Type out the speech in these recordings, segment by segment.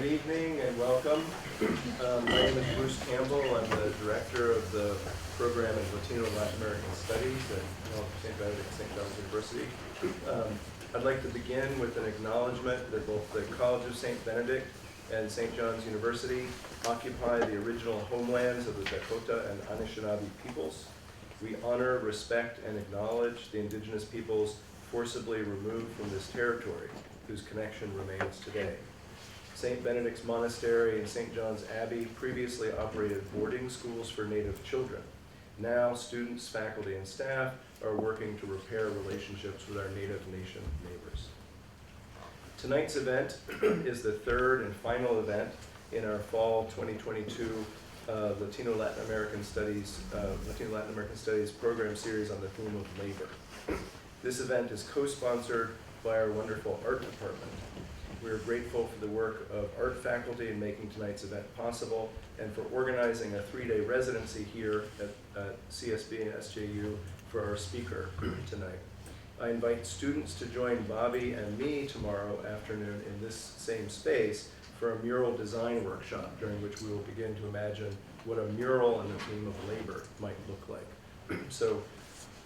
Good evening and welcome. My name is Bruce Campbell. I'm the director of the program in Latino and Latin American Studies at St. Benedict, St. John's University. I'd like to begin with an acknowledgement that both the College of St. Benedict and St. John's University occupy the original homelands of the Dakota and Anishinaabe peoples. We honor, respect, and acknowledge the indigenous peoples forcibly removed from this territory, whose connection remains today. St. Benedict's Monastery and St. John's Abbey previously operated boarding schools for Native children. Now, students, faculty, and staff are working to repair relationships with our Native nation neighbors. Tonight's event is the third and final event in our fall 2022 Latino Latin American Studies program series on the theme of labor. This event is co-sponsored by our wonderful art department. We are grateful for the work of art faculty in making tonight's event possible and for organizing a 3-day residency here at CSB and SJU for our speaker tonight. I invite students to join Bobby and me tomorrow afternoon in this same space for a mural design workshop during which we will begin to imagine what a mural on the theme of labor might look like. So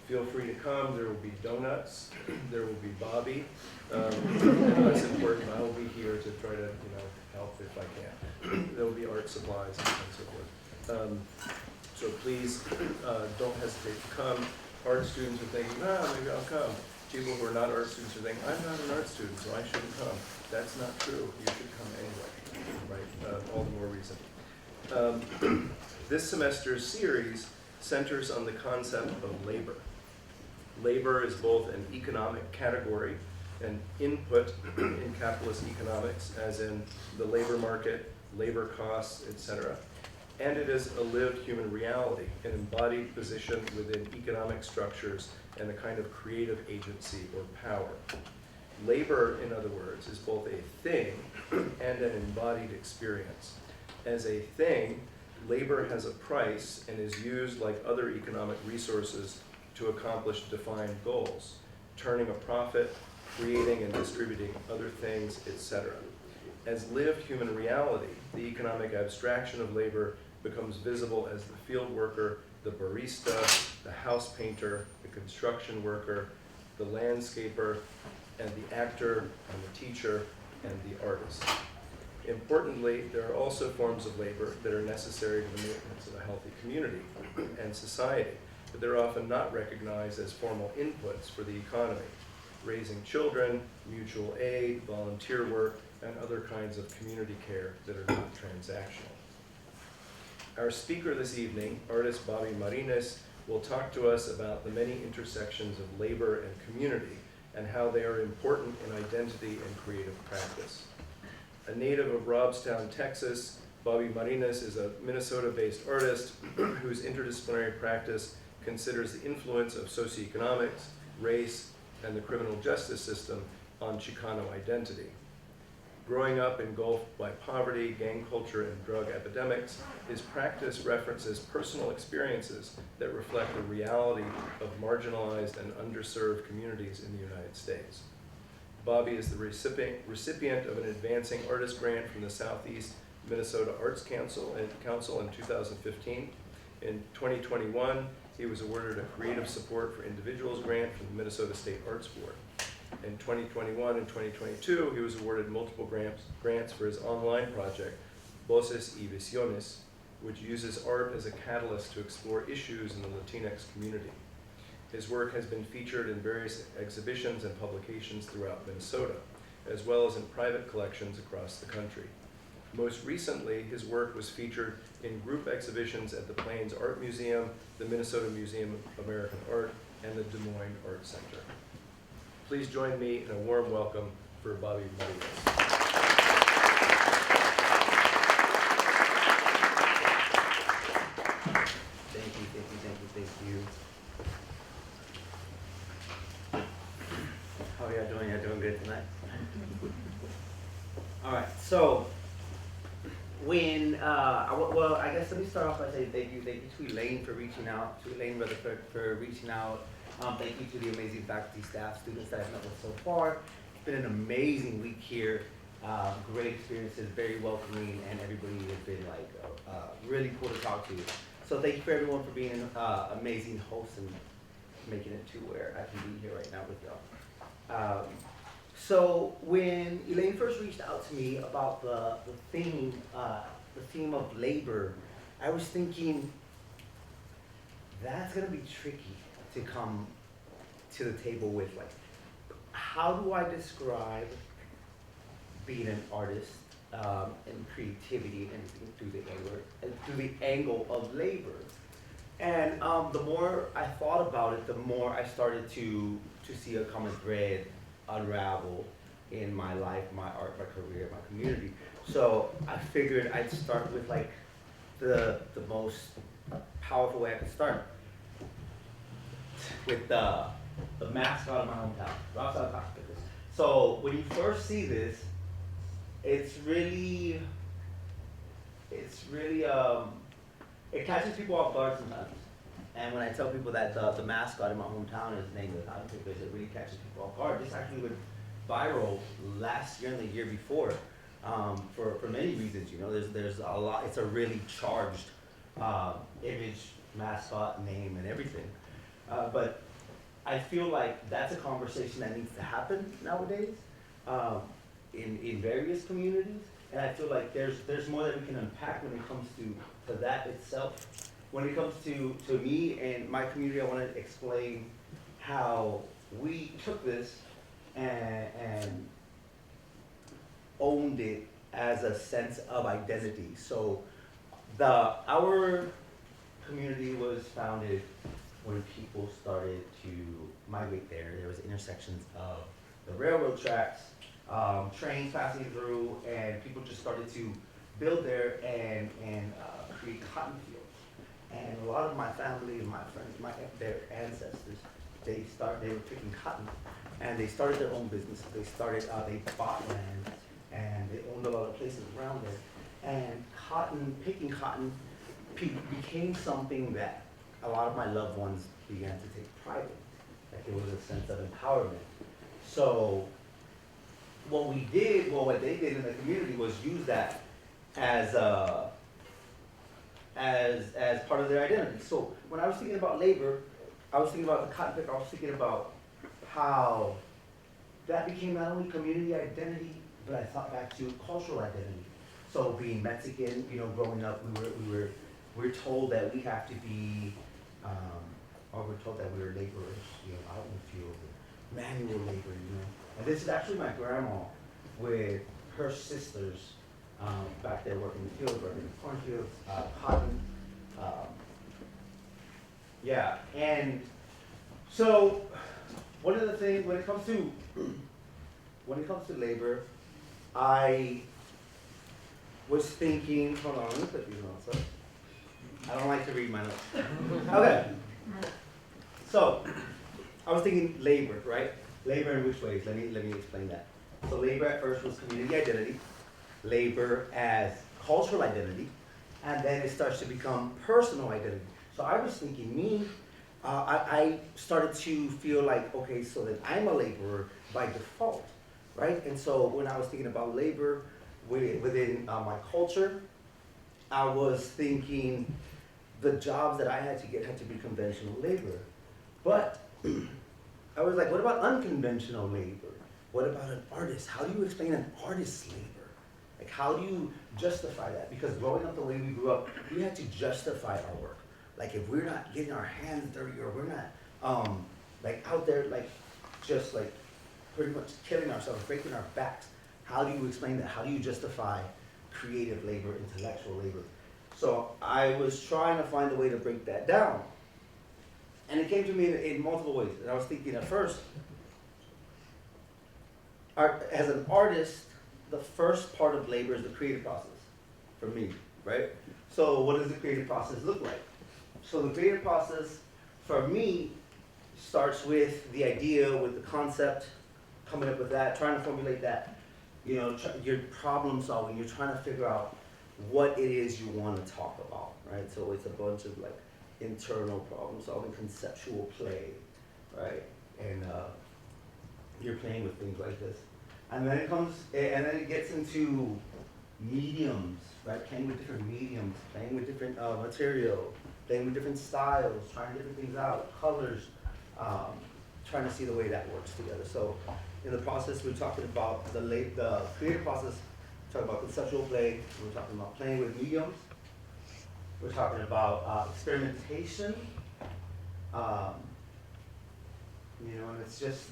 feel free to come. There will be donuts. There will be Bobby. And less important, I will be here to try to help if I can. There will be art supplies and so forth. So please don't hesitate to come. Art students are thinking, maybe I'll come. People who are not art students are thinking, I'm not an art student, so I shouldn't come. That's not true. You should come anyway, right? All the more reason. This semester's series centers on the concept of labor. Labor is both an economic category, an input in capitalist economics, as in the labor market, labor costs, etc. And it is a lived human reality, an embodied position within economic structures and a kind of creative agency or power. Labor, in other words, is both a thing and an embodied experience. As a thing, labor has a price and is used like other economic resources to accomplish defined goals, turning a profit, creating and distributing other things, etc. As lived human reality, the economic abstraction of labor becomes visible as the field worker, the barista, the house painter, the construction worker, the landscaper, and the actor, and the teacher, and the artist. Importantly, there are also forms of labor that are necessary to the maintenance of a healthy community and society, but they're often not recognized as formal inputs for the economy. Raising children, mutual aid, volunteer work, and other kinds of community care that are not transactional. Our speaker this evening, artist Bobby Marines, will talk to us about the many intersections of labor and community and how they are important in identity and creative practice. A native of Robstown, Texas, Bobby Marines is a Minnesota-based artist whose interdisciplinary practice considers the influence of socioeconomics, race, and the criminal justice system on Chicano identity. Growing up engulfed by poverty, gang culture, and drug epidemics, his practice references personal experiences that reflect the reality of marginalized and underserved communities in the United States. Bobby is the recipient of an Advancing Artist Grant from the Southeast Minnesota Arts Council in 2015. In 2021, he was awarded a Creative Support for Individuals grant from the Minnesota State Arts Board. In 2021 and 2022, he was awarded multiple grants for his online project, Voces y Visiones, which uses art as a catalyst to explore issues in the Latinx community. His work has been featured in various exhibitions and publications throughout Minnesota, as well as in private collections across the country. Most recently, his work was featured in group exhibitions at the Plains Art Museum, the Minnesota Museum of American Art, and the Des Moines Art Center. Please join me in a warm welcome for Bobby Marines. Thank you. How are y'all doing? Y'all doing good tonight? All right, so when, I guess let me start off by saying thank you to Elaine for reaching out, to Elaine Rutherford for reaching out. Thank you to the amazing faculty, staff, students that I've met with so far. It's been an amazing week here Great experiences, very welcoming, and everybody has been like really cool to talk to. So thank you for everyone for being an amazing host and making it to where I can be here right now with y'all. So when Elaine first reached out to me about the theme of labor, I was thinking that's gonna be tricky to come to the table with. Like, how do I describe being an artist and creativity and through the angle of labor? And the more I thought about it, the more I started to see a common thread unravel in my life, my art, my career, my community. So I figured I'd start with like the most powerful way I could start, with the mascot of my hometown, CottonPicker. So when you first see this, it's really it catches people off guard sometimes. And when I tell people that the mascot in my hometown is named the CottonPicker, it really catches people off guard. This actually went viral last year and the year before, for many reasons. You know, there's a lot. It's a really charged image, mascot, name, and everything. But I feel like that's a conversation that needs to happen nowadays in various communities. And I feel like there's more that we can unpack when it comes to that itself. When it comes to me and my community, I want to explain how we took this and owned it as a sense of identity. So our community was founded when people started to migrate there. There was intersections of the railroad tracks, trains passing through, and people just started to build there and create cotton fields. And a lot of my family and my friends, their ancestors, they were picking cotton, and they started their own businesses. They bought land, and they owned a lot of places around there. And picking cotton became something that a lot of my loved ones began to take pride in. Like, it was a sense of empowerment. So what they did in the community was use that as part of their identity. So when I was thinking about labor, I was thinking about the CottonPicker, I was thinking about how that became not only community identity, but I thought back to cultural identity. So being Mexican, you know, growing up, we're told that we have to be, or we're told that we were laborers, you know, out in the field, manual labor, you know. And this is actually my grandma with her sisters back there working in the field, working in the cornfields, cotton. Yeah, and so one of the things when it comes to labor, I was thinking. Hold on, let me put these notes up. I don't like to read my notes. Okay. So I was thinking labor, right? Labor in which ways? Let me explain that. So labor at first was community identity, labor as cultural identity, and then it starts to become personal identity. So I was thinking I started to feel like, okay, so then I'm a laborer by default, right? And so when I was thinking about labor within my culture, I was thinking the jobs that I had to get had to be conventional labor. But I was like, what about unconventional labor? What about an artist? How do you explain an artist's labor? Like, how do you justify that? Because growing up the way we grew up, we had to justify our work. Like, if we're not getting our hands dirty, or we're not like out there like just like pretty much killing ourselves, breaking our backs, how do you explain that? How do you justify creative labor, intellectual labor? So I was trying to find a way to break that down. And it came to me in multiple ways. And I was thinking at first, as an artist, the first part of labor is the creative process for me, right? So what does the creative process look like? So the creative process for me starts with the idea, with the concept, coming up with that, trying to formulate that. You know, you're problem solving, you're trying to figure out what it is you want to talk about, right? So it's a bunch of like internal problem solving, conceptual play, right? And you're playing with things like this. And then it gets into mediums, right? Playing with different mediums, playing with different material, playing with different styles, trying different things out, colors, trying to see the way that works together. So in the process, we're talking about the creative process, we're talking about conceptual play, we're talking about playing with mediums, we're talking about experimentation, you know, and it's just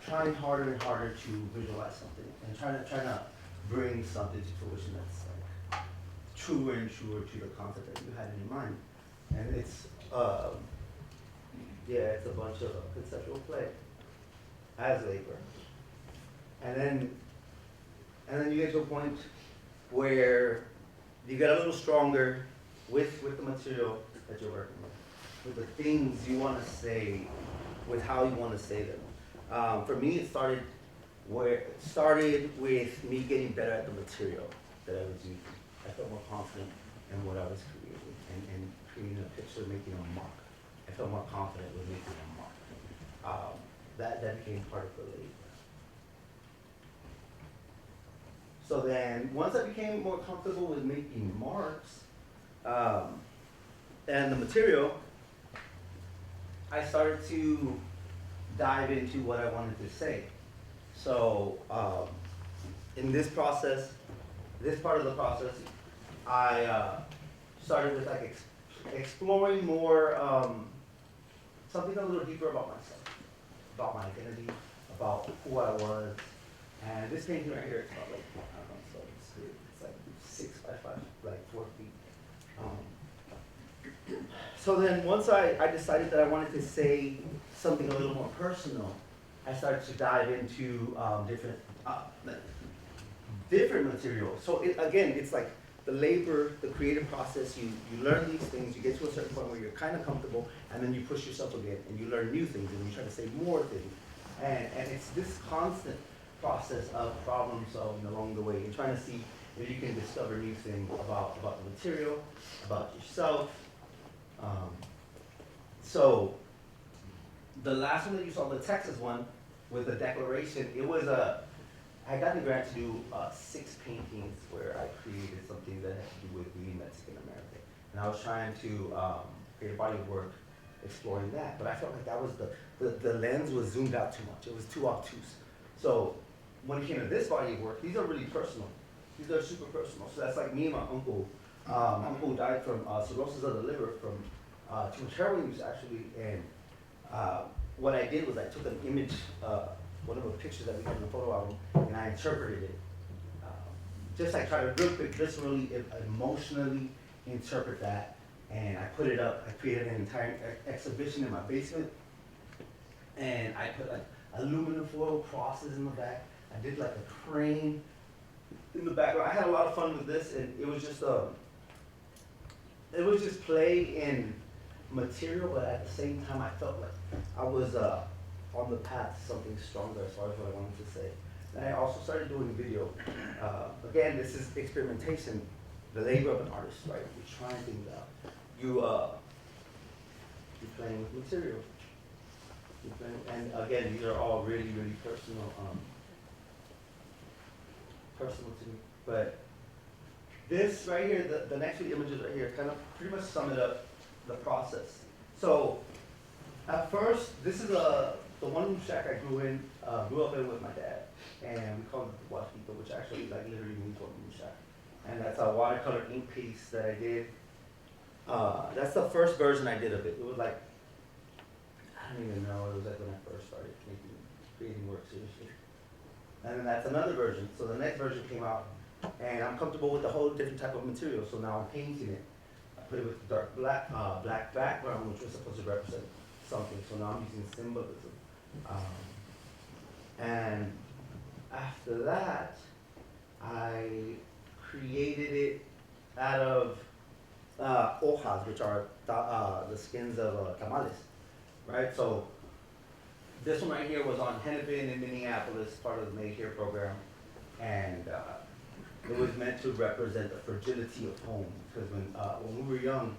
trying harder and harder to visualize something and trying to bring something to fruition that's like truer and truer to the concept that you had in your mind. And it's it's a bunch of conceptual play as labor. And then you get to a point where you get a little stronger with the material that you're working with the things you want to say, with how you want to say them. For me, it started with me getting better at the material that I was using. I felt more confident in what I was creating and creating a picture, making a mark. I felt more confident with making a mark. That became part of the labor. So then, once I became more comfortable with making marks and the material, I started to dive into what I wanted to say. So in this process, this part of the process, I started with like exploring more, something a little deeper about myself, about my identity, about who I was. And this painting right here, it's about like, I don't know, so it's like 6 by 5, like 4 feet. So then once I decided that I wanted to say something a little more personal, I started to dive into different materials. So again, it's like the labor, the creative process, you learn these things, you get to a certain point where you're kind of comfortable, and then you push yourself again, and you learn new things, and you try to say more things. And it's this constant process of problem solving along the way, and trying to see if you can discover new things about the material, about yourself. So the last one that you saw, the Texas one, with the declaration, it was I got the grant to do 6 paintings where I created something that had to do with being Mexican American. And I was trying to create a body of work exploring that, but I felt like that was the lens was zoomed out too much. It was too obtuse. So when it came to this body of work, these are really personal. These are super personal. So that's like me and my uncle. My uncle died from cirrhosis of the liver from too much heroin use, actually. And what I did was I took an image, one of the pictures that we had in the photo album, and I interpreted it. Just like try to real quick, just really emotionally interpret that. And I put it up. I created an entire exhibition in my basement. And I put like aluminum foil crosses in the back. I did like a crane in the background. I had a lot of fun with this, and it was just play in material, but at the same time I felt like I was on the path to something stronger as far as what I wanted to say. And I also started doing video. Again, this is experimentation, the labor of an artist, right? You're trying things out. You're playing with material. And again, these are all really, really personal to me. But this right here, the next few images right here, kind of pretty much sum it up, the process. So at first, this is the one shack I grew up in with my dad, and we called it the Multicultural, which actually like literally means one room shack. And that's a watercolor ink piece that I did. That's the first version I did of it. It was like, I don't even know, it was like when I first started creating work seriously. And then that's another version. So the next version came out, and I'm comfortable with a whole different type of material. So now I'm painting it. I put it with dark black background, which was supposed to represent something. So now I'm using symbolism. And after that, I created it out of hojas, which are the skins of tamales, right? So this one right here was on Hennepin in Minneapolis, part of the Made Here program, and it was meant to represent the fragility of home. Because when we were young,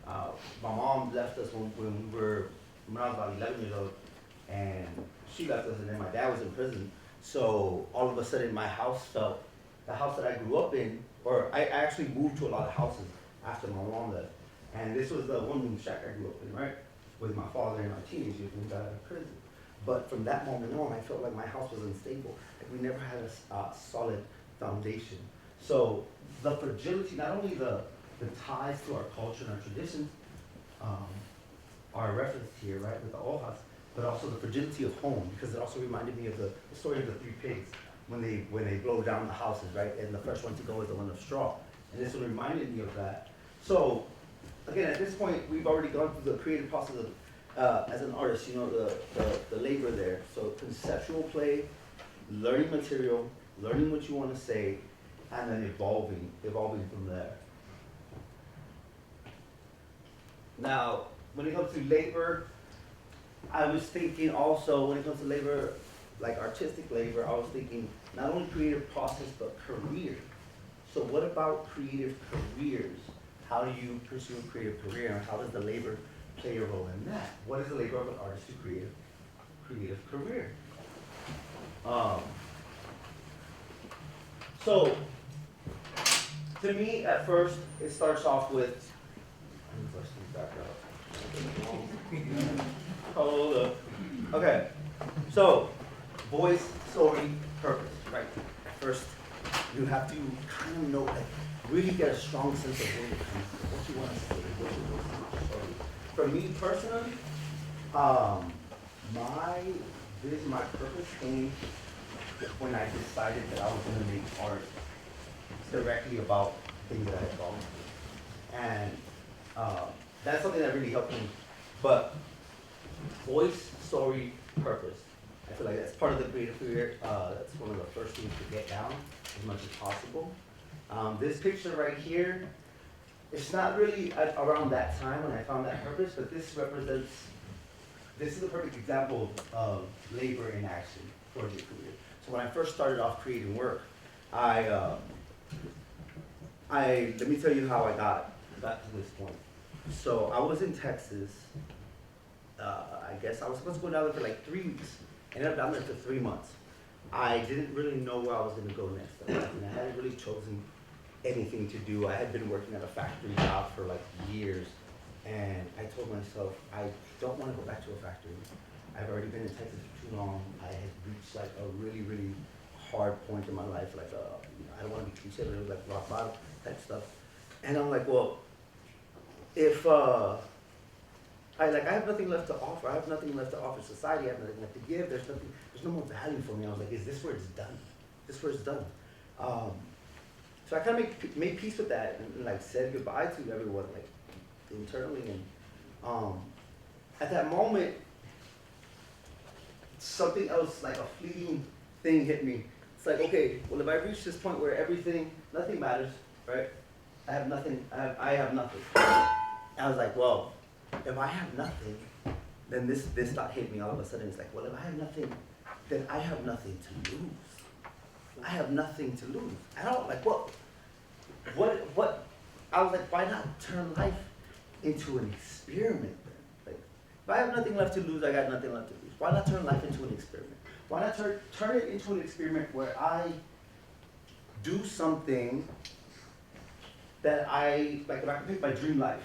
my mom left us when I was about 11 years old, and she left us, and then my dad was in prison. So all of a sudden my house felt, the house that I grew up in, or I actually moved to a lot of houses after my mom left. And this was the one room shack I grew up in, right? With my father and my teenage years when we got out of prison. But from that moment on, I felt like my house was unstable. Like we never had a solid foundation. So the fragility, not only the ties to our culture and our traditions, are referenced here, right, with the old house, but also the fragility of home, because it also reminded me of the story of the three pigs when they blow down the houses, right, and the first one to go is the one of straw. And this one reminded me of that. So again, at this point, we've already gone through the creative process of, as an artist, you know, the labor there. So conceptual play, learning material, learning what you want to say, and then evolving from there. Now, when it comes to labor, I was thinking also, when it comes to labor, like artistic labor, I was thinking not only creative process, but career. So what about creative careers? How do you pursue a creative career, and how does the labor play a role in that? What is the labor of an artist to create a creative career? So, to me, at first, it starts off with, let's back up. Hold up. Okay, so, voice, story, purpose, right? At first, you have to kind of know, like, really get a strong sense of what you want to say, what you want to say. For me personally, my vision, my purpose came when I decided that I was going to make art directly about things that I had gone through. And that's something that really helped me. But voice, story, purpose. I feel like that's part of the creative career. That's one of the first things to get down as much as possible. This picture right here, it's not really around that time when I found that purpose, but this is a perfect example of labor in action towards your career. So when I first started off creating work, let me tell you how I got to this point. So I was in Texas. I guess I was supposed to go down there for like 3 weeks. Ended up down there for 3 months. I didn't really know where I was going to go next. I hadn't really chosen anything to do. I had been working at a factory job for like years, and I told myself, I don't want to go back to a factory. I've already been in Texas for too long. I had reached like a really, really hard point in my life, like I don't want to be cliche, but it was like rock bottom type stuff. And I'm like, well, if I have nothing left to offer. I have nothing left to offer society. I have nothing left to give. There's no more value for me. I was like, is this where it's done? Is this where it's done? So I kind of made peace with that and like said goodbye to everyone, like internally. And at that moment, something else, like a fleeting thing hit me. It's like, okay, well, if I reach this point where nothing matters, right? I have nothing. I have nothing. I was like, well, if I have nothing, then this thought hit me all of a sudden. It's like, well, if I have nothing, then I have nothing to lose. I have nothing to lose. I don't like what I was like, why not turn life into an experiment then? Like, if I have nothing left to lose, I got nothing left to lose. Why not turn life into an experiment? Why not turn it into an experiment where I do something that if I can pick my dream life,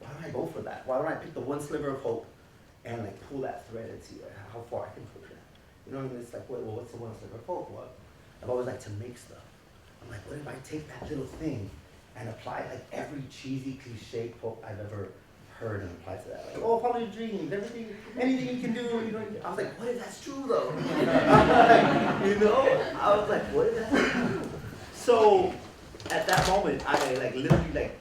why don't I go for that? Why don't I pick the one sliver of hope and like pull that thread and see how far I can push that? You know what I mean? It's like, well, what's the one sliver of hope? Well, I've always liked to make stuff. I'm like, what if I take that little thing and apply like every cheesy cliche quote I've ever heard and apply to that? Like, oh, follow your dreams, anything you can do. You know, I was like, what if that's true though? You know, I was like, what if that's true? So at that moment, I like literally like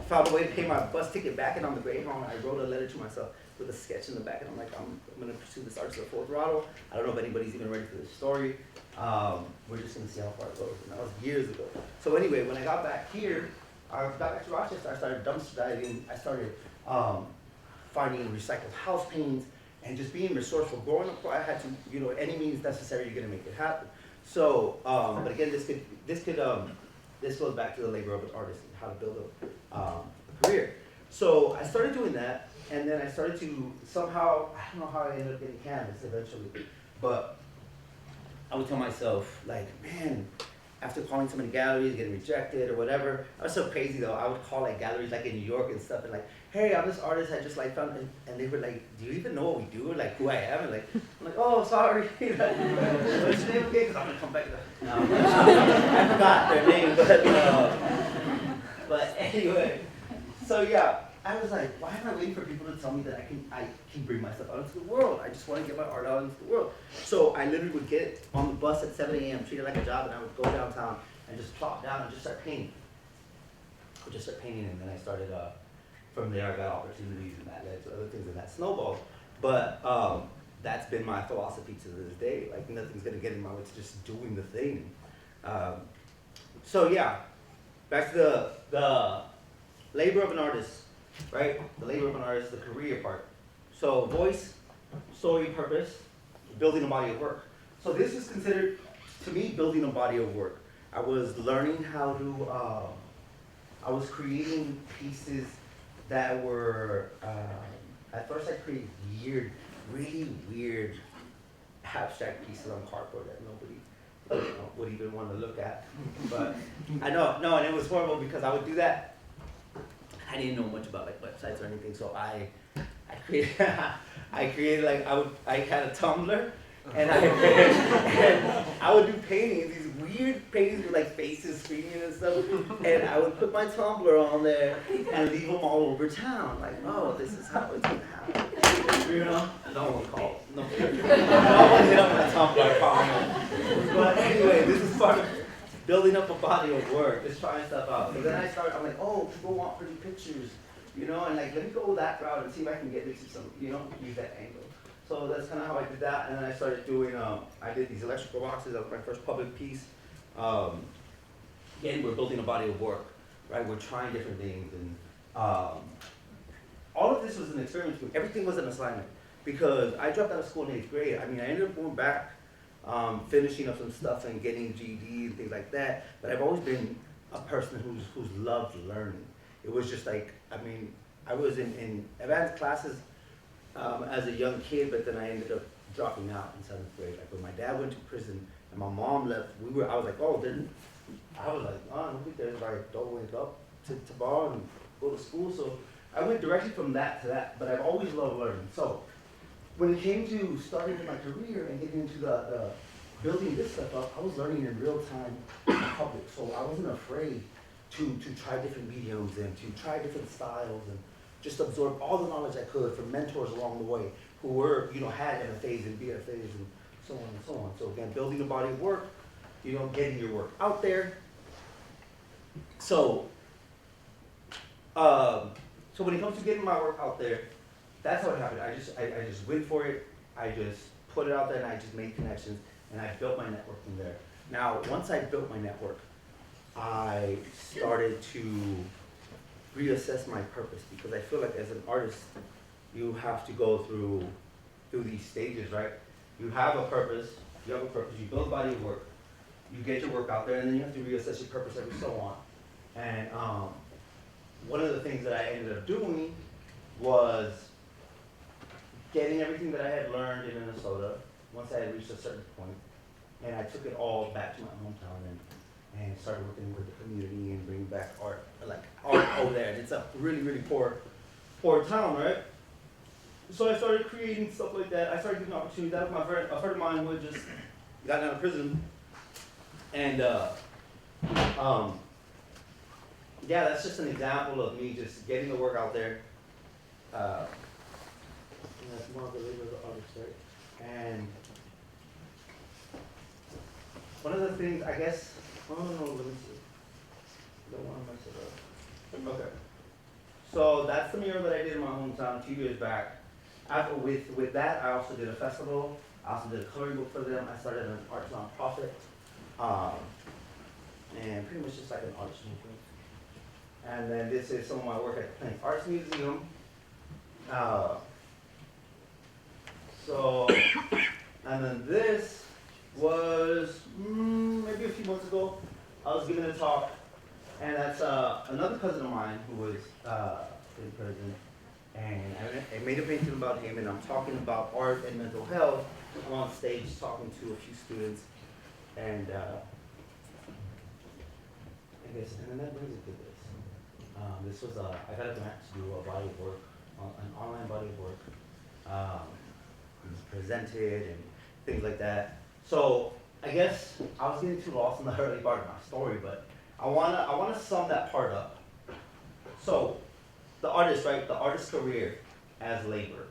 found a way to pay my bus ticket back, and on the Greyhound, I wrote a letter to myself with a sketch in the back, and I'm like, I'm gonna pursue this art to the full throttle. I don't know if anybody's even ready for this story. We're just gonna see how far it goes. And that was years ago. So anyway, when I got back here, I got back to Rochester, I started dumpster diving. I started finding recycled house paintings and just being resourceful. Growing up, I had to, you know, any means necessary, you're gonna make it happen. So, but again, this goes back to the labor of an artist and how to build a career. So I started doing that, and then I started to somehow, I don't know how I ended up getting canvas eventually, but I would tell myself, like, man, after calling so many galleries, getting rejected or whatever, I was so crazy though. I would call like galleries like in New York and stuff, and like, hey, I'm this artist I just like found, and they were like, do you even know what we do, or like who I am? And like, I'm like, oh, sorry. What's your name again? Because I'm gonna come back. No, I forgot their name, but anyway. So yeah, I was like, why am I waiting for people to tell me that I can bring myself out into the world? I just want to get my art out into the world. So I literally would get on the bus at 7 a.m., treat it like a job, and I would go downtown and just plop down and just start painting. I would just start painting, and then I started, from there I got opportunities, and that led to other things, and that snowballed. But that's been my philosophy to this day. Like, nothing's gonna get in my way, it's just doing the thing. So yeah, back to the labor of an artist. Right? The labor of an artist, the career part. So voice, story, purpose, building a body of work. So this is considered, to me, building a body of work. I was learning how to, I was creating pieces that were, at first I created weird, really weird, abstract pieces on cardboard that nobody would even want to look at. But I know, no, and it was horrible because I would do that. I didn't know much about like websites or anything, so I created like I had a Tumblr, and I would do paintings, these weird paintings with like faces screaming and stuff, and I would put my Tumblr on there and leave them all over town, like, oh, this is how it's gonna happen, you know? No one called, no one hit up my Tumblr calling. But anyway, this is part of building up a body of work, just trying stuff out. So then I'm like, oh, people want pretty pictures, you know, and like, let me go that route and see if I can get into some, you know, use that angle. So that's kind of how I did that, and then I started doing, I did these electrical boxes. That was my first public piece. Again, we're building a body of work, right? We're trying different things, and all of this was an experiment. Everything was an assignment, because I dropped out of school in 8th grade. I mean, I ended up going back, finishing up some stuff and getting GED and things like that. But I've always been a person who's loved learning. It was just like, I mean, I was in advanced classes as a young kid, but then I ended up dropping out in 7th grade. Like when my dad went to prison and my mom left, I was like, oh, no big deal if I don't wake up to bar and go to school. So I went directly from that to that, but I've always loved learning. So when it came to starting my career and getting into the building this stuff up, I was learning in real time in public. So I wasn't afraid to try different mediums and to try different styles and just absorb all the knowledge I could from mentors along the way who were, had MFAs and BFAs and so on and so on. So again, building a body of work, getting your work out there. So, so when it comes to getting my work out there, that's how it happened. I just went for it. I just put it out there and I just made connections and I built my network from there. Now, once I built my network, I started to reassess my purpose, because I feel like as an artist, you have to go through these stages, right? You have a purpose, you build a body of work, you get your work out there, and then you have to reassess your purpose every so on. And one of the things that I ended up doing was getting everything that I had learned in Minnesota once I had reached a certain point, and I took it all back to my hometown and started working with the community and bringing back art over there. And it's a really, really poor town, right? So I started creating stuff like that. I started getting opportunities. That was a friend of mine who had just gotten out of prison. And yeah, that's just an example of me just getting the work out there. And that's more of the labor of the artist, right? And one of the things, I guess, let me see. Don't want to mess it up. Okay. So that's the mural that I did in my hometown 2 years back. With that, I also did a festival. I also did a coloring book for them. I started an arts nonprofit. And pretty much just like an arts movement. And then this is some of my work at the Plain Arts Museum. And then this was maybe a few months ago. I was giving a talk, and that's another cousin of mine who was in prison. And I made a painting about him, and I'm talking about art and mental health. I'm on stage talking to a few students, And I guess, and then that brings it to this. This was I got a grant to do a body of work, an online body of work. It was presented and things like that. So I guess I was getting too lost in the early part of my story, but I wanna sum that part up. So the artist, right? The artist's career as labor,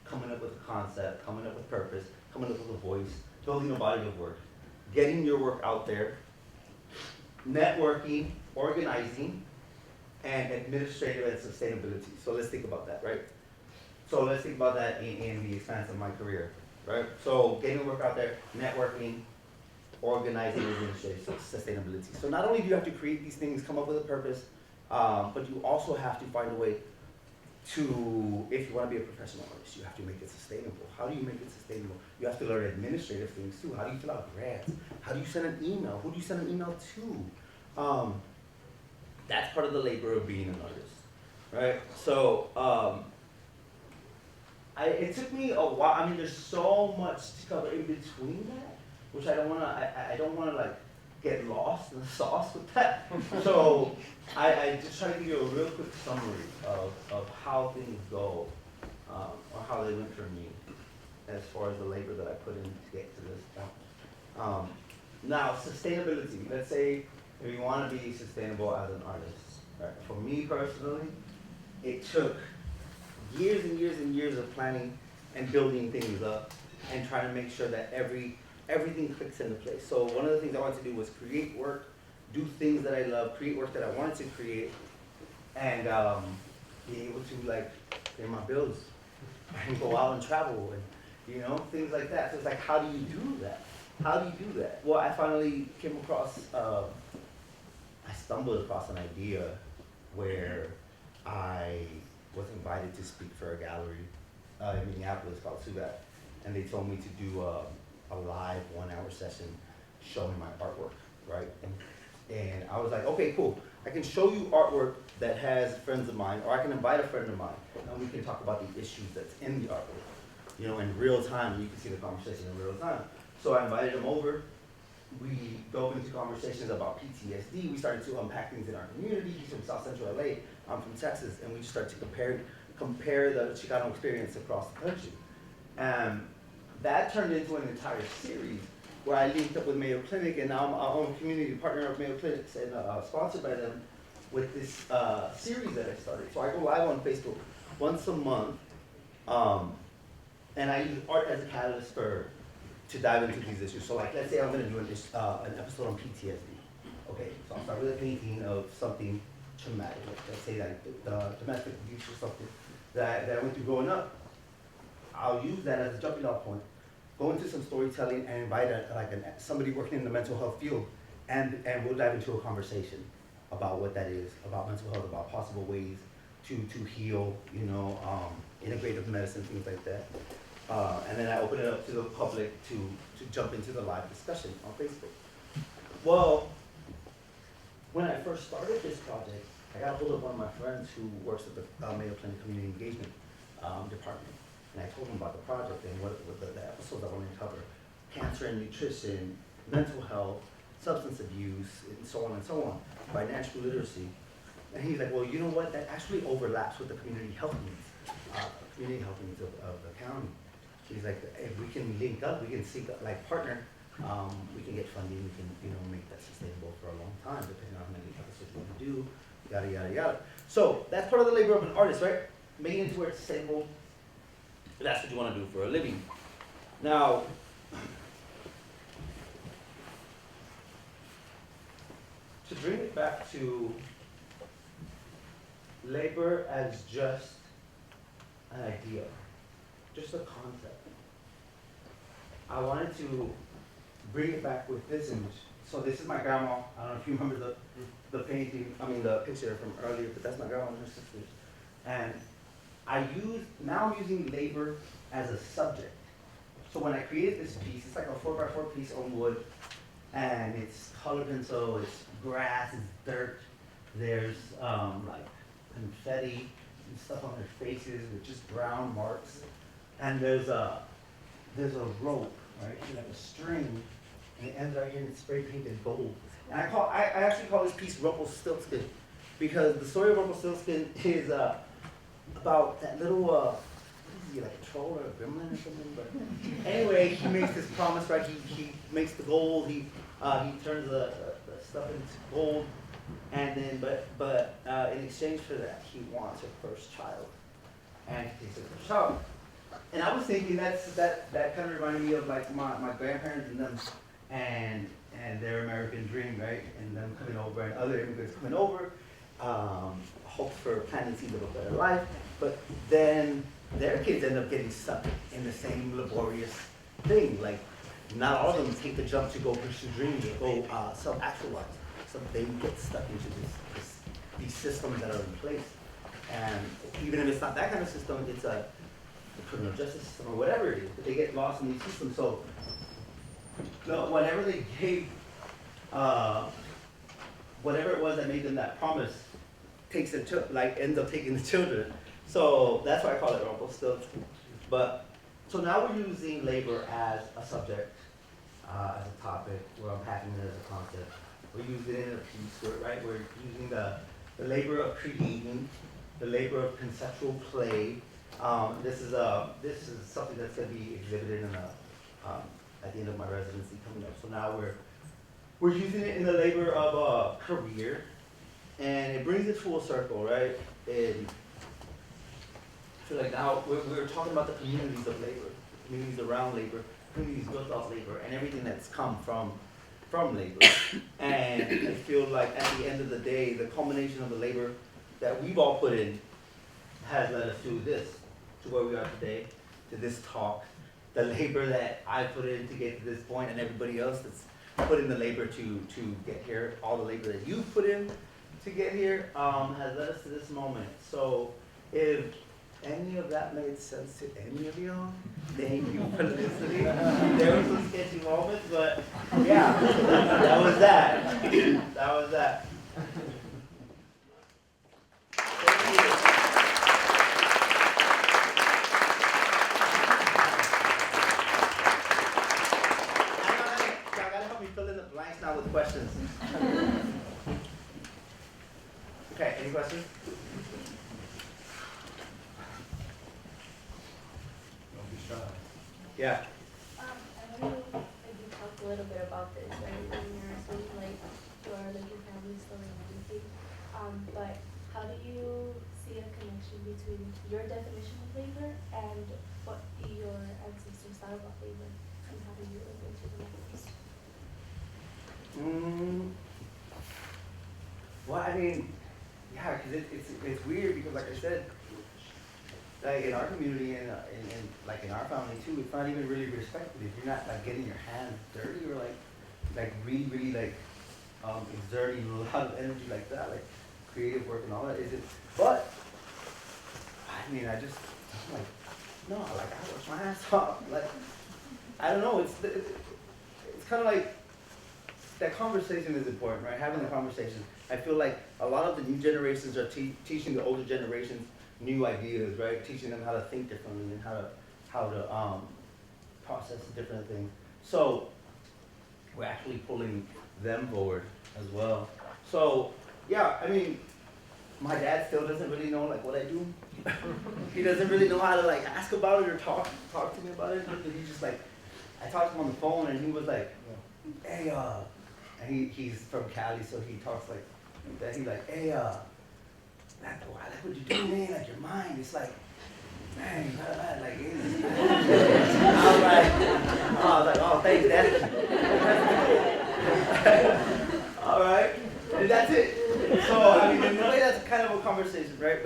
coming up with a concept, coming up with purpose, coming up with a voice, building a body of work, getting your work out there, networking, organizing, and administrative and sustainability. So let's think about that, right? So let's think about that in the expanse of my career, right? So getting your work out there, networking, organizing, administrative, sustainability. So not only do you have to create these things, come up with a purpose, but you also have to find a way to, if you want to be a professional artist, you have to make it sustainable. How do you make it sustainable? You have to learn administrative things too. How do you fill out grants? How do you send an email? Who do you send an email to? That's part of the labor of being an artist, right? So it took me a while. I mean, there's so much to cover in between that, which I don't wanna like get lost in the sauce with that. So I just try to give you a real quick summary of how things go, or how they went for me, as far as the labor that I put in to get to this point. Now, sustainability. Let's say if you want to be sustainable as an artist, right? For me personally, it took years and years and years of planning and building things up and trying to make sure that everything clicks into place. So one of the things I wanted to do was create work, do things that I love, create work that I wanted to create, and be able to like pay my bills and go out and travel and things like that. So it's like, how do you do that? How do you do that? Well, I finally came across, I stumbled across an idea where I was invited to speak for a gallery in Minneapolis called Sugat, and they told me to do a live 1 hour session showing my artwork, right? And I was like, okay, cool. I can show you artwork that has friends of mine, or I can invite a friend of mine, and we can talk about the issues that's in the artwork, in real time. You can see the conversation in real time. So I invited them over. We dove into conversations about PTSD. We started to unpack things in our community. He's from South Central LA. I'm from Texas, and we just started to compare the Chicano experience across the country. That turned into an entire series where I linked up with Mayo Clinic, and now I'm a community partner of Mayo Clinic and sponsored by them with this series that I started. So I go live on Facebook once a month, and I use art as a catalyst to dive into these issues. So like, let's say I'm gonna do an episode on PTSD. Okay, so I'll start with a painting of something traumatic. Let's say like the domestic abuse or something that I went through growing up. I'll use that as a jumping off point, go into some storytelling and invite somebody working in the mental health field, and we'll dive into a conversation about what that is, about mental health, about possible ways to heal, integrative medicine, things like that. And then I open it up to the public to jump into the live discussion on Facebook. Well, when I first started this project, I got a hold of one of my friends who works at the Mayo Clinic Community Engagement department. And I told him about the project and what the episodes I wanted to cover: cancer and nutrition, mental health, substance abuse, and so on, financial literacy. And he's like, well, you know what? That actually overlaps with the community health needs of the county. He's like, if we can link up, we can seek partner, we can get funding, we can make that sustainable for a long time, depending on how many episodes we want to do, yada yada yada. So that's part of the labor of an artist, right? Making it to where it's sustainable. That's what you want to do for a living. Now, to bring it back to labor as just an idea, just a concept, I wanted to bring it back with this image. So this is my grandma. I don't know if you remember the painting, the picture from earlier, but that's my grandma and her sisters. And now I'm using labor as a subject. So when I created this piece, it's like a 4x4 piece on wood, and it's color pencil, it's grass, it's dirt. There's confetti and stuff on their faces with just brown marks. And there's a rope, right? Like a string and it ends right here and it's spray painted gold. And I actually call this piece Rumpelstiltskin, because the story of Rumpelstiltskin is about that little, what is he, like a troll or a gremlin or something? But anyway, he makes this promise, right? He makes the gold, he turns the stuff into gold, and then, but in exchange for that, he wants her first child. And he takes her first child. And I was thinking that kind of reminded me of like my grandparents and them, and their American dream, right? And them coming over and other immigrants coming over, hope for planting seeds of a better life. But then their kids end up getting stuck in the same laborious thing. Like, not all of them take the jump to go pursue dreams or go self-actualize. So they get stuck into these systems that are in place. And even if it's not that kind of system, it's the criminal justice system or whatever it is, but they get lost in these systems. So whatever they gave, whatever it was that made them that promise, ends up taking the children. So that's why I call it Rumpelstiltskin. But so now we're using labor as a subject, as a topic. We're unpacking it as a concept. We're using it in a piece, right? We're using the labor of creating, the labor of conceptual play. This is something that's going to be exhibited in at the end of my residency coming up. So now we're using it in the labor of career, and it brings it full circle, right? And I feel like now we're talking about the communities of labor, communities around labor, communities built off labor, and everything that's come from labor. And I feel like at the end of the day, the culmination of the labor that we've all put in has led us to this, to where we are today, to this talk. The labor that I put in to get to this point, and everybody else that's put in the labor to get here, all the labor that you've put in to get here, has led us to this moment. So if any of that made sense to any of y'all, thank you for listening. There were some sketchy moments, but yeah, that was that. That was that. Thank you. Y'all gotta help me fill in the blanks now with questions. Okay, any questions? Yeah. I know you talked a little bit about this, right? When you're saying like your family story and everything. But how do you see a connection between your definition of labor and what your ancestors thought about labor, and how do you relate to the difference? Well, I mean, yeah, because it's weird because, like I said, like in our community and like in our family too, it's not even really respected if you're not like getting your hands dirty or like really like exerting a lot of energy like that, like creative work and all that. Is it? But I mean, I'm like, no, like I work my ass off. Like I don't know. It's kind of like that conversation is important, right? Having the conversation. I feel like a lot of the new generations are teaching the older generations new ideas, right? Teaching them how to think differently and how to process different things. So we're actually pulling them forward as well. So yeah, I mean, my dad still doesn't really know like what I do. He doesn't really know how to like ask about it or talk to me about it. But he just like, I talked to him on the phone and he was like, hey, and he's from Cali, so he talks like that. He's like, hey, I like what you do, man, like your mind, it's like, man, like, I was like, oh, thanks, Dad. All right, and that's it. So, I mean, in a way, that's kind of a conversation, right?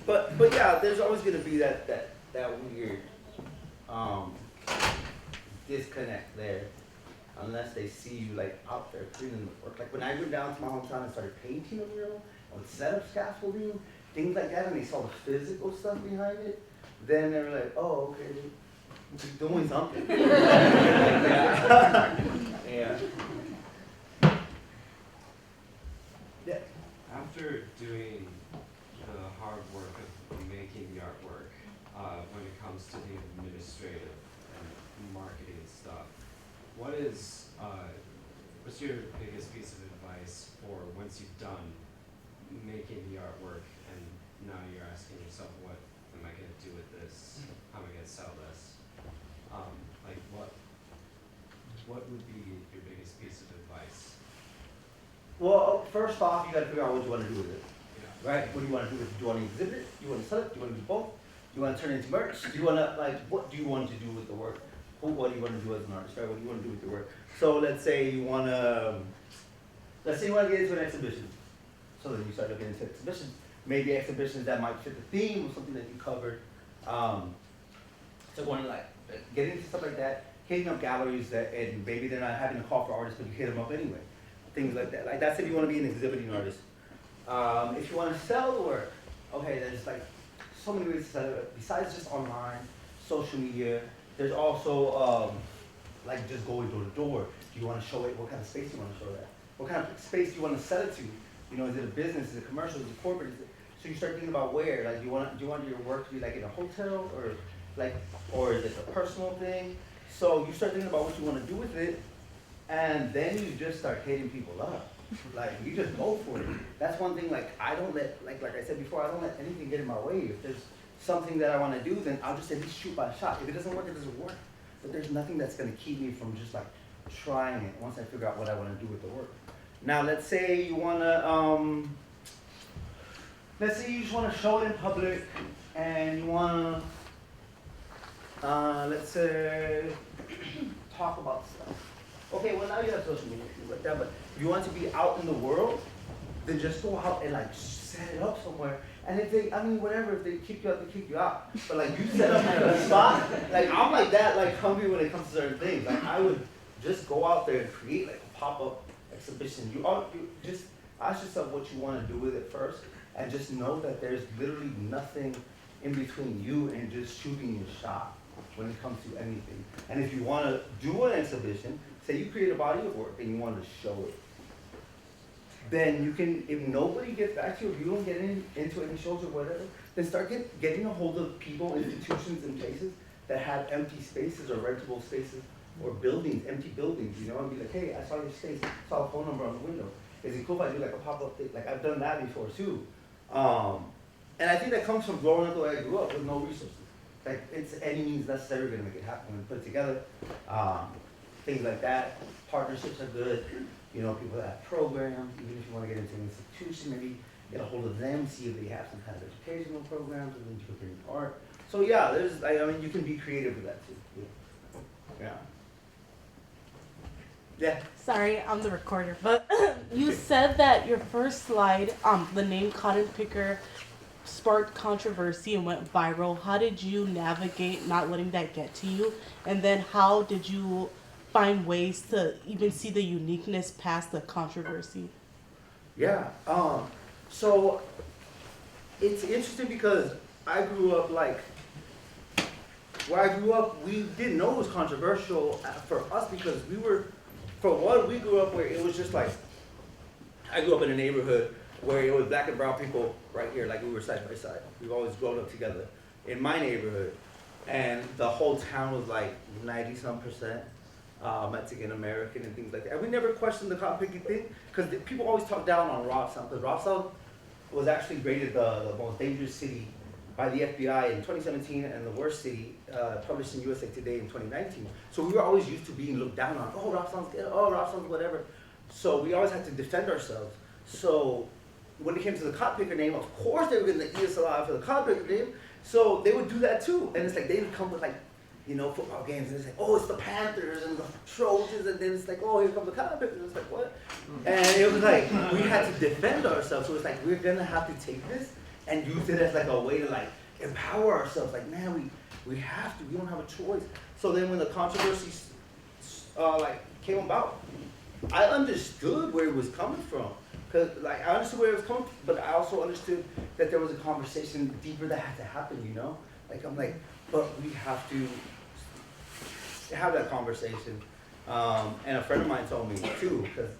But yeah, there's always gonna be that weird disconnect there, unless they see you like out there doing the work. Like when I went down to my hometown and started painting a mural, I would set up scaffolding, things like that, and they saw the physical stuff behind it, then they were like, oh, okay, we're doing something. Yeah. Yeah. After doing the hard work of making the artwork, when it comes to the administrative and marketing stuff, what what's your biggest piece of advice for once you've done making the artwork and now you're asking yourself, what am I gonna do with this? How am I gonna sell this? Like what would be your biggest piece of advice? Well, first off, you gotta figure out what you wanna do with it, Yeah. right? What do you wanna do with it? Do you wanna exhibit it? Do you wanna sell it? Do you wanna do both? Do you wanna turn it into merch? Do you wanna, like, what do you want to do with the work? What do you wanna do as an artist, right? What do you wanna do with your work? So let's say you wanna get into an exhibition. So then you start looking into exhibitions. Maybe exhibitions that might fit the theme or something that you covered. So going like, get into stuff like that, hitting up galleries that, and maybe they're not having a call for artists, but you hit them up anyway. Things like that. Like that's if you wanna be an exhibiting artist. If you wanna sell the work, okay, there's like so many ways to sell it. Besides just online, social media, there's also like just going door to door. Do you want to show it? What kind of space do you want to show that? What kind of space do you want to sell it to? You know, is it a business? Is it commercial? Is it corporate? So you start thinking about where. Like, do you want your work to be like in a hotel or is it a personal thing? So you start thinking about what you want to do with it, and then you just start hitting people up. Like you just go for it. That's one thing. Like I don't let like I said before, I don't let anything get in my way. If there's something that I want to do, then I'll just at least shoot by shot. If it doesn't work, it doesn't work. But there's nothing that's going to keep me from just like trying it once I figure out what I want to do with the work. Now, let's say you want to, let's say you just want to show it in public and you want to, let's say, talk about stuff. Okay, well now you have social media, things like that, but if you want to be out in the world, then just go out and like set it up somewhere. And if they, I mean, whatever, if they kick you out, they kick you out. But like you set up in a spot, like I'm like that, like hungry when it comes to certain things. Like I would just go out there and create like a pop-up exhibition. You just ask yourself what you want to do with it first, and just know that there's literally nothing in between you and just shooting your shot when it comes to anything. And if you want to do an exhibition, say you create a body of work and you want to show it, then you can, if nobody gets back to you, if you don't get into any shows or whatever, then start getting a hold of people, institutions, and places that have empty spaces or rentable spaces or buildings, empty buildings, you know, and be like, hey, I saw your space, saw a phone number on the window. Is it cool if I do like a pop-up thing? Like I've done that before too. And I think that comes from growing up the way I grew up with no resources. Like it's any means necessary gonna make it happen when we put it together. Things like that. Partnerships are good. You know, people that have programs, even if you want to get into an institution, maybe get a hold of them, see if they have some kind of educational programs, and then you can bring art. So yeah, I mean, you can be creative with that too. Yeah. Yeah. Sorry, I'm the recorder, but you said that your first slide, the name CottonPicker sparked controversy and went viral. How did you navigate not letting that get to you? And then how did you find ways to even see the uniqueness past the controversy? Yeah. So it's interesting because I grew up like, where I grew up, we didn't know it was controversial for us because we were, for one, we grew up where it was just like, I grew up in a neighborhood where it was black and brown people right here, like we were side by side. We've always grown up together in my neighborhood. And the whole town was like 90-some% Mexican American and things like that. And we never questioned the cotton picking thing because people always talk down on Robstown because Robstown was actually rated the most dangerous city by the FBI in 2017 and the worst city published in USA Today in 2019. So we were always used to being looked down on. Oh, Robstown's good. Oh, Robstown's whatever. So we always had to defend ourselves. So when it came to the cotton picker name, of course they were going to eat us alive for the cotton picker name. So they would do that too. And it's like they would come with like, you know, football games, and it's like, oh, it's the Panthers and the Trojans, and then it's like, oh, here come the cotton pickers. It's like, what? And it was like, we had to defend ourselves. So it's like, we're gonna have to take this and use it as like a way to like empower ourselves. Like, man, we have to, we don't have a choice. So then when the controversy like came about, I understood where it was coming from. Cause like, I understood where it was coming from, but I also understood that there was a conversation deeper that had to happen, you know? Like, I'm like, but we have to have that conversation. And a friend of mine told me too, because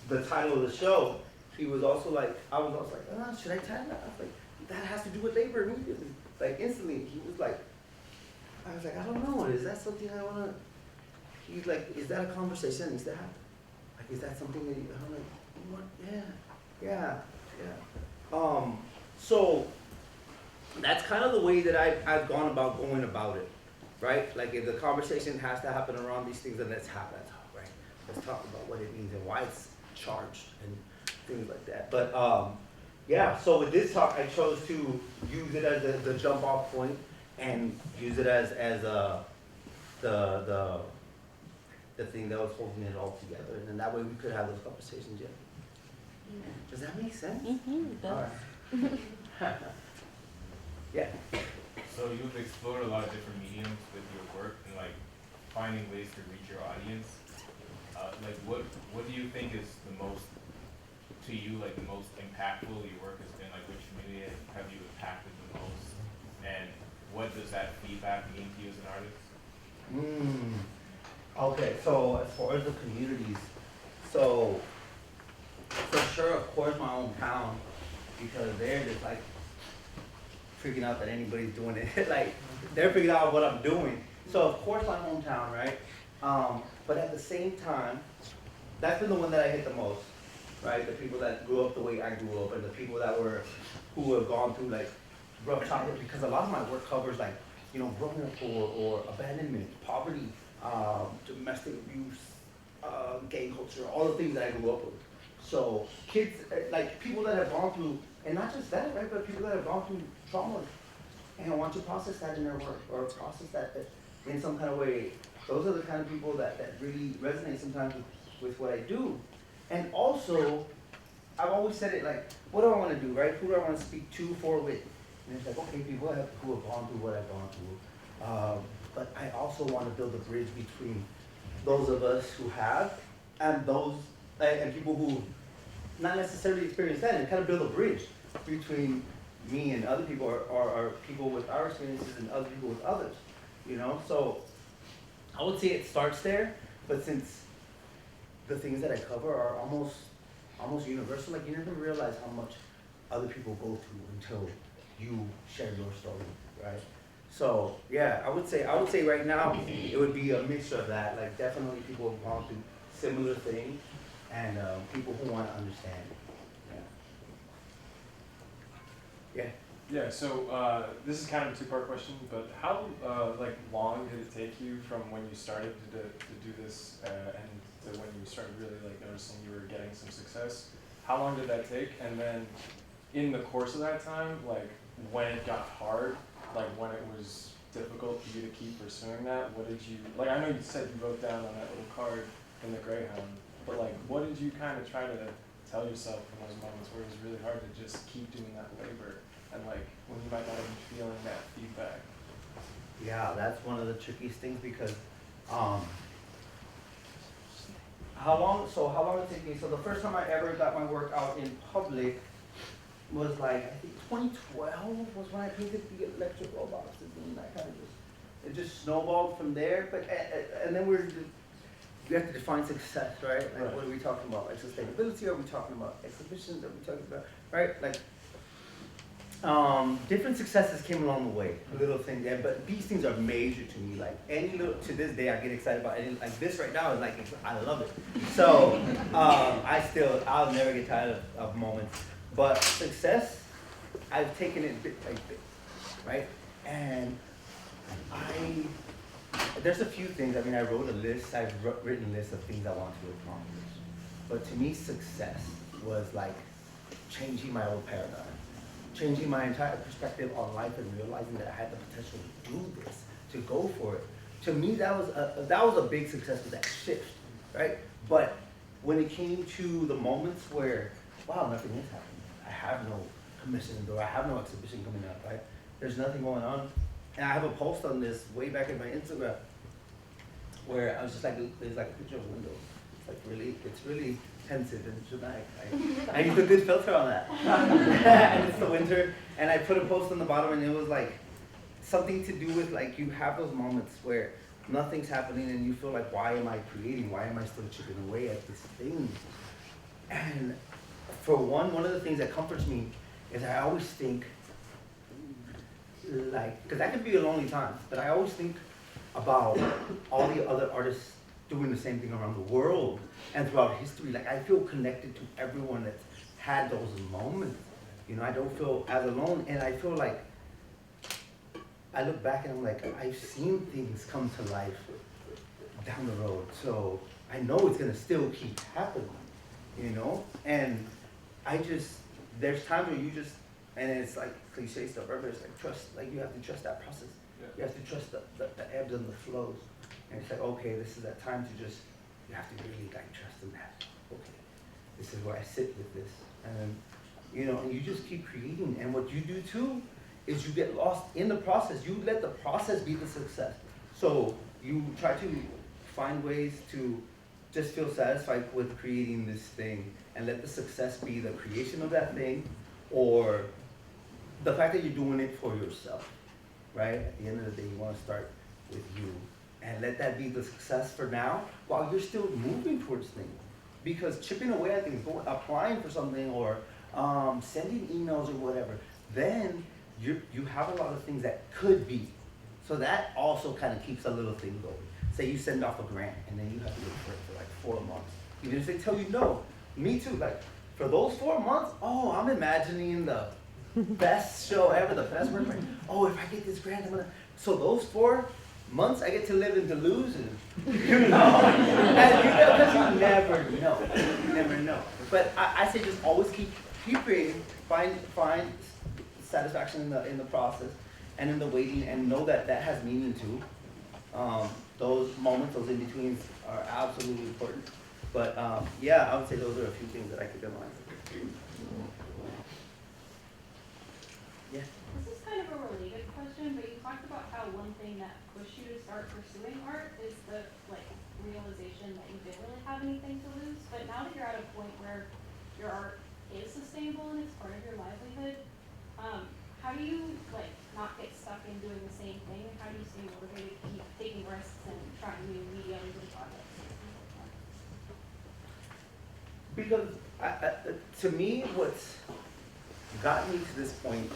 the title of the show, he was also like, I was also like, should I tag that? I was like, that has to do with labor immediately. Like instantly, he was like, I was like, I don't know, is that something I wanna, he's like, is that a conversation that needs to happen? Like, is that something that I'm like, what? Yeah. So that's kind of the way that I've gone about going about it, right? Like if the conversation has to happen around these things, then let's have that talk, right? Let's talk about what it means and why it's charged and things like that. But yeah, so with this talk, I chose to use it as the jump off point and use it as the thing that was holding it all together, and then that way we could have those conversations. Yeah. Does that make sense? Mm-hmm, it does. All right. Yeah. So you've explored a lot of different mediums with your work and like finding ways to reach your audience. Like what do you think is the most, to you, like the most impactful your work has been? Like which community have you impacted the most? And what does that feedback mean to you as an artist? Okay, so as far as the communities, so for sure, of course, my own town, because they're just like freaking out that anybody's doing it. Like they're freaking out what I'm doing. So of course, my hometown, right? But at the same time, that's been the one that I hit the most, right? The people that grew up the way I grew up, and the people who have gone through like rough childhood. Because a lot of my work covers like, growing up or abandonment, poverty, domestic abuse, gang culture, all the things that I grew up with. So kids, like people that have gone through, and not just that, right, but people that have gone through trauma and want to process that in their work or process that in some kind of way. Those are the kind of people that really resonate sometimes with what I do. And also, I've always said it like, what do I want to do, right? Who do I want to speak to, for, with? And it's like, okay, people who have gone through what I've gone through. But I also want to build a bridge between those of us who have and people who not necessarily experience that, and kind of build a bridge between me and other people, or people with our experiences and other people with others, So I would say it starts there, but since the things that I cover are almost universal, like you never realize how much other people go through until you share your story, right? So yeah, I would say right now it would be a mixture of that. Like definitely people who have gone through similar things, and people who want to understand. Yeah. Yeah. So this is kind of a two-part question, but how long did it take you from when you started to do this and to when you started really like noticing you were getting some success? How long did that take? And then in the course of that time, like when it got hard, like when it was difficult for you to keep pursuing that, what did you, like I know you said you wrote down on that little card in the Greyhound, but like what did you kind of try to tell yourself in those moments where it was really hard to just keep doing that labor, and like when you might not even be feeling that feedback? Yeah, that's one of the trickiest things, because how long it took me, so the first time I ever got my work out in public was like, I think 2012 was when I painted the electric robots, and that kind of it just snowballed from there. But and then we have to define success, right? Like Right. What are we talking about? Like sustainability? Are we talking about exhibitions? Are we talking about, right? Like different successes came along the way, little things. Yeah, but these things are major to me. Like any little, to this day, I get excited about any, like this right now is like, I love it. So I'll never get tired of moments. But success, I've taken it bit by bit, right? And there's a few things. I mean, I wrote a list. I've written a list of things I want to accomplish. But to me, success was like changing my old paradigm, changing my entire perspective on life, and realizing that I had the potential to do this, to go for it. To me, that was a big success, with that shift, right? But when it came to the moments where, wow, nothing is happening. I have no commissions, or I have no exhibition coming up, right? There's nothing going on. And I have a post on this way back in my Instagram where I was just like, there's like a picture of a window. It's really pensive and dramatic. I used a good filter on that. And it's the winter. And I put a post on the bottom, and it was like something to do with like, you have those moments where nothing's happening and you feel like, why am I creating? Why am I still chipping away at this thing? And for one of the things that comforts me is I always think, like, because that can be a lonely time, but I always think about all the other artists doing the same thing around the world and throughout history. Like, I feel connected to everyone that's had those moments. You know, I don't feel as alone, and I feel like I look back and I'm like, I've seen things come to life down the road, so I know it's gonna still keep happening, you know? And there's times where you just, and it's like cliche stuff, but it's like trust, like you have to trust that process. Yeah. You have to trust the ebbs and the flows. And it's like, okay, this is that time to just, you have to really like trust in that. Okay, this is where I sit with this. And you know, and you just keep creating. And what you do too is you get lost in the process. You let the process be the success. So you try to find ways to just feel satisfied with creating this thing and let the success be the creation of that thing or the fact that you're doing it for yourself, right? At the end of the day, you want to start with you and let that be the success for now while you're still moving towards things. Because chipping away at things, applying for something or sending emails or whatever, then you have a lot of things that could be. So that also kind of keeps a little thing going. Say you send off a grant and then you have to wait for it for like 4 months. Even if they tell you no, me too, like for those 4 months, oh, I'm imagining the best show ever, the best work. Oh, if I get this grant, I'm gonna. So those 4 months, I get to live in delusion, you know? And because you never know, you never know. But I say just always keep creating, find satisfaction in the process and in the waiting, and know that that has meaning too. Those moments, those in-betweens are absolutely important. But yeah, I would say those are a few things that I keep in mind. Yeah. This is kind of a related question, but you talked about how one thing that pushed you to start pursuing art is the realization that you didn't really have anything to lose. But now that you're at a point where your art is sustainable and it's part of your livelihood, how do you not get stuck in doing the same thing? How do you stay motivated to keep taking risks and trying new mediums and projects? Because to me, what's got me to this point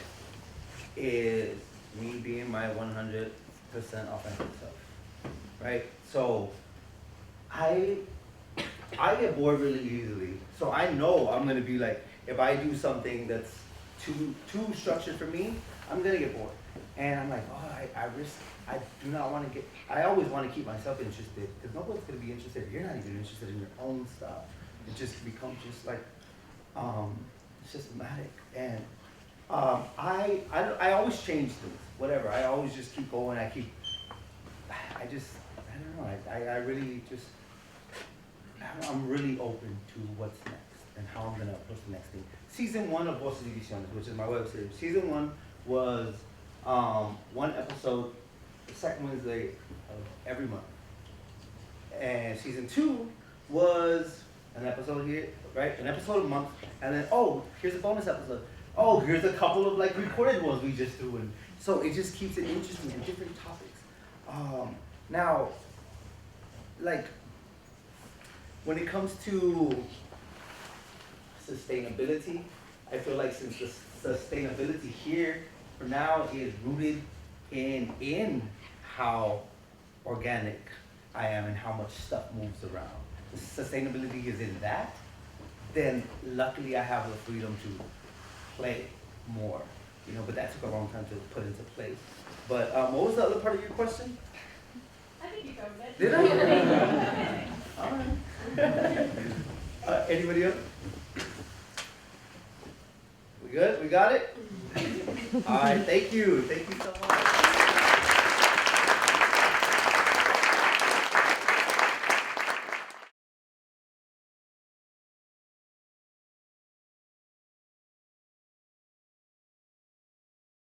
is me being my 100% authentic self, right? So I get bored really easily. So I know I'm gonna be like, if I do something that's too structured for me, I'm gonna get bored. And I'm like, oh, I do not want to I always want to keep myself interested, because nobody's gonna be interested. You're not even interested in your own stuff. It just becomes just like, it's systematic. And I always change things, whatever. I always just keep going. I don't know. I really just, I'm really open to what's next and how I'm gonna approach the next thing. Season 1 of Voces y Visiones, which is my web series. Season 1 was 1 episode, the second Wednesday of every month. And season 2 was an episode here, right? An episode a month, and then, oh, here's a bonus episode. Oh, here's a couple of recorded ones we just threw in. So it just keeps it interesting and different topics. Now, when it comes to sustainability, I feel like since the sustainability here for now is rooted in how organic I am and how much stuff moves around. The sustainability is in that, then luckily I have the freedom to play more, but that took a long time to put into place. But what was the other part of your question? I think you covered it. Did I? All right. Anybody else? We good? We got it? All right, thank you. Thank you so much.